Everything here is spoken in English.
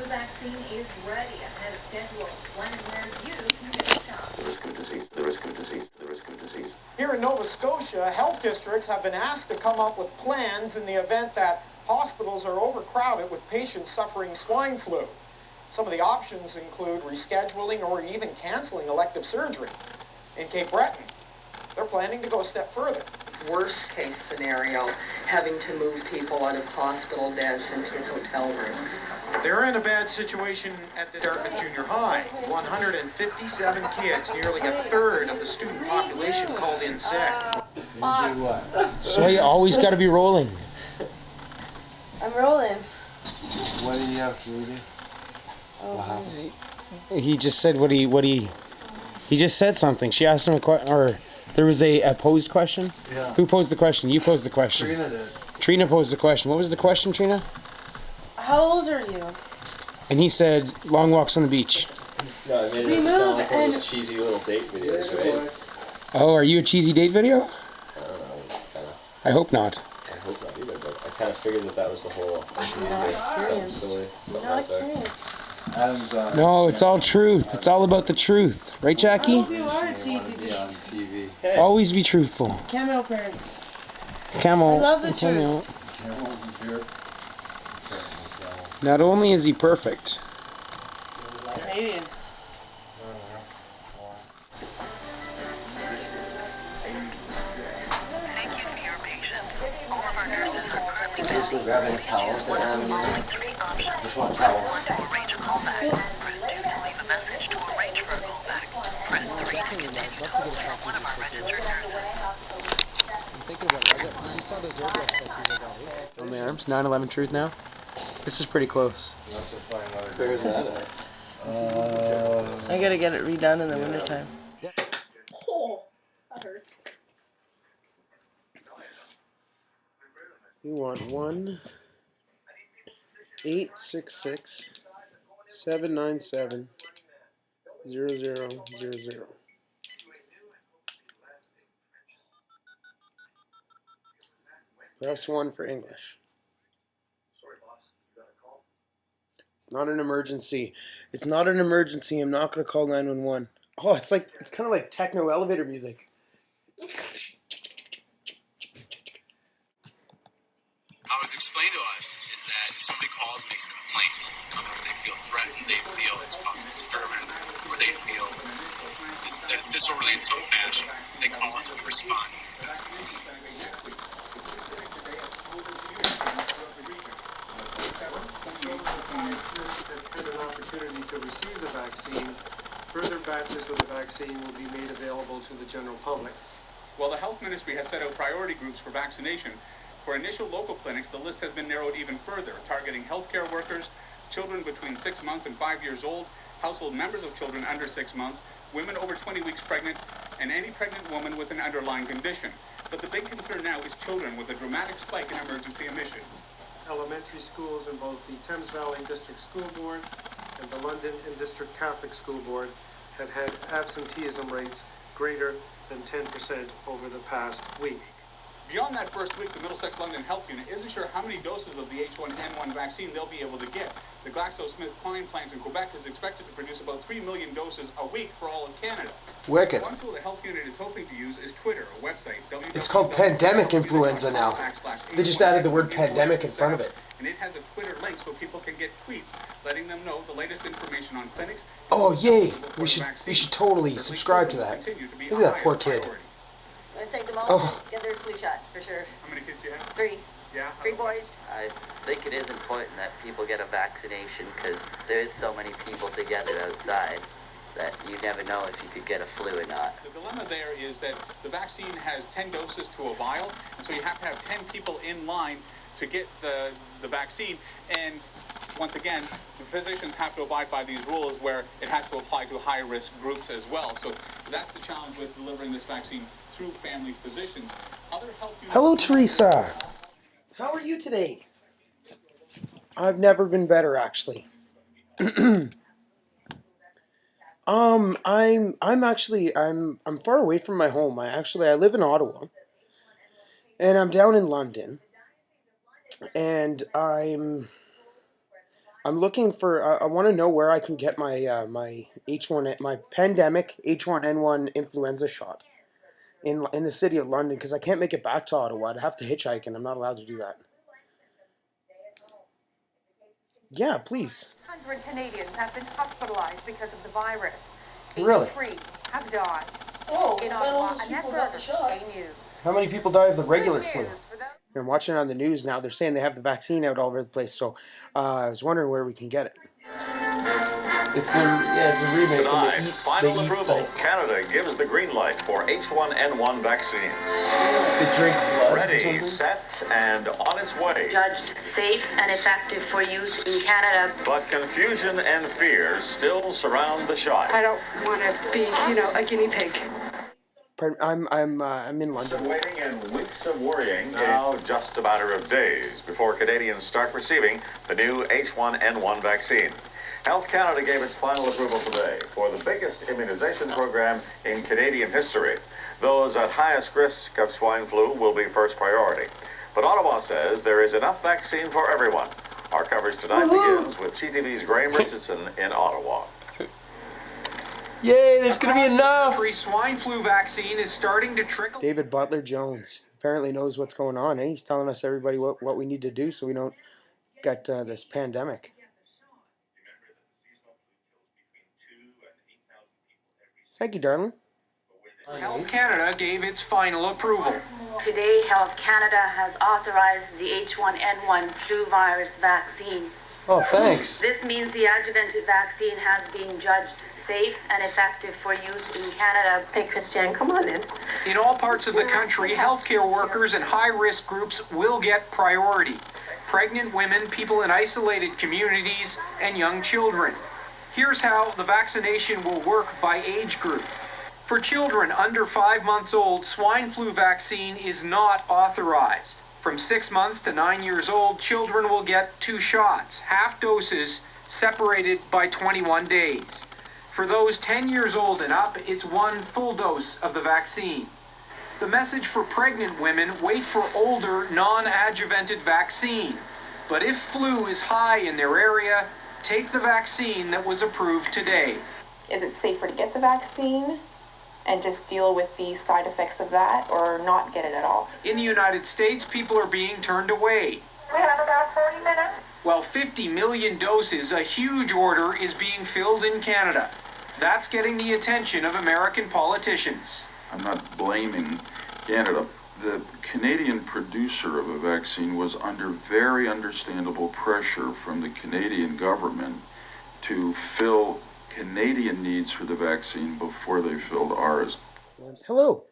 flu vaccine is ready ahead of schedule. When and where you can get a shot. The risk of disease, the risk of disease, the risk of disease. Here in Nova Scotia, health districts have been asked to come up with plans in the event that hospitals are overcrowded with patients suffering swine flu. Some of the options include rescheduling or even canceling elective surgery. In Cape Breton, they're planning to go a step further. Worst case scenario, having to move people out of hospital beds into hotel rooms. They're in a bad situation at the Dartmouth Junior High. 157 kids, nearly a third of the student population called in sick. Do what? So you always got to be rolling. I'm rolling. What do you have to do? Oh, He just said he just said something. She asked him a question, or there was a posed question. Yeah. Who posed the question? You posed the question. Trina did. Trina posed the question. What was the question, Trina? how old are you? And he said, long walks on the beach. No, I made it Remove sound like one of and- those cheesy little date videos, right? Oh, are you a cheesy date video? I don't know, kinda. I hope not. I hope not either, but I kind of figured that was the whole idea. Not Something experienced. silly, something Not like that. experienced. Adam's No, it's all truth. It's all about the truth. Right, Jackie? I hope you are a want to cheesy be on TV. Hey, Always be truthful. Camel parent. Camel. I love the Camel. Cameron's here. Not only is he perfect, Canadian. Just go grabbing towels and just want towels. on the arms. 9/11 truth now. This is pretty close. Where's that at? I gotta get it redone in the wintertime. Oh, that hurts. You want 1-866-797-0000. Press 1 for English. It's not an emergency. It's not an emergency. I'm not going to call 911. Oh, it's kind of like techno elevator music. How it's explained to us is that if somebody calls and makes a complaint, in other words, they feel threatened, they feel it's causing disturbance, or they feel that it's disorderly in some fashion, they call us, we respond. Had an opportunity to receive the vaccine, further batches of the vaccine will be made available to the general public. While the Health Ministry has set out priority groups for vaccination, for initial local clinics, the list has been narrowed even further, targeting healthcare workers, children between 6 months and 5 years old, household members of children under 6 months, women over 20 weeks pregnant, and any pregnant woman with an underlying condition. But the big concern now is children, with a dramatic spike in emergency admissions. Elementary schools in both the Thames Valley District School Board and the London and District Catholic School Board have had absenteeism rates greater than 10% over the past week. Beyond that first week, the Middlesex London Health Unit isn't sure how many doses of the H1N1 vaccine they'll be able to get. The GlaxoSmithKline plant in Quebec is expected to produce about 3 million doses a week for all of Canada. Wicked. One tool the health unit is hoping to use is Twitter, a website. It's called pandemic influenza now. They just added the word pandemic in front of it. And it has a Twitter link so people can get tweets letting them know the latest information on clinics. Oh, yay. We should totally subscribe to that. Look at that poor kid. I'm gonna take them all Oh. get their flu shot for sure. How many kids do you have? 3. Yeah? 3 boys. I think it is important that people get a vaccination because there is so many people together outside that you never know if you could get a flu or not. The dilemma there is that the vaccine has 10 doses to a vial, and so you have to have 10 people in line to get the vaccine. And once again, the physicians have to abide by these rules where it has to apply to high-risk groups as well. So that's the challenge with delivering this vaccine through family physicians. Other health units— hello, Teresa. How are you today? I've never been better, actually. I'm far away from my home. I live in Ottawa, and I'm down in London, and I'm looking for. I want to know where I can get my my pandemic H1N1 influenza shot in the city of London, because I can't make it back to Ottawa. I'd have to hitchhike, and I'm not allowed to do that. Yeah, please. 100 Canadians have been hospitalized because of the virus. Really? 83 have died. Oh, In Ottawa, Annette Berger, A News. How many people die of the regular Good flu? news for those I'm watching it on the news now. They're saying they have the vaccine out all over the place. So I was wondering where we can get it. It's a remake. Tonight, final approval. Canada gives the green light for H1N1 vaccine. They drink blood. Ready, set, and on its way. Judged safe and effective for use in Canada. But confusion and fear still surround the shot. I don't want to be, a guinea pig. Pardon, I'm in London. Waiting and weeks of worrying, now just a matter of days before Canadians start receiving the new H1N1 vaccine. Health Canada gave its final approval today for the biggest immunization program in Canadian history. Those at highest risk of swine flu will be first priority. But Ottawa says there is enough vaccine for everyone. Our coverage tonight begins with CTV's Graham Richardson in Ottawa. Yay, there's going to be enough! Free swine flu vaccine is starting to trickle. David Butler Jones apparently knows what's going on. Eh? He's telling us, everybody, what we need to do so we don't get this pandemic. Thank you, darling. Health Canada gave its final approval. Today, Health Canada has authorized the H1N1 flu virus vaccine. Oh, thanks. This means the adjuvanted vaccine has been judged safe and effective for use in Canada. Hey, Christiane, come on in. In all parts of the country, healthcare workers and high-risk groups will get priority. Pregnant women, people in isolated communities, and young children. Here's how the vaccination will work by age group. For children under 5 months old, swine flu vaccine is not authorized. From 6 months to 9 years old, children will get 2 shots, half doses, separated by 21 days. For those 10 years old and up, it's 1 full dose of the vaccine. The message for pregnant women: wait for older, non-adjuvanted vaccine. But if flu is high in their area, take the vaccine that was approved today. Is it safer to get the vaccine and just deal with the side effects of that, or not get it at all? In the United States, people are being turned away. We have about 40 minutes. While 50 million doses, a huge order, is being filled in Canada. That's getting the attention of American politicians. I'm not blaming Canada. The Canadian producer of a vaccine was under very understandable pressure from the Canadian government to fill Canadian needs for the vaccine before they filled ours. Hello.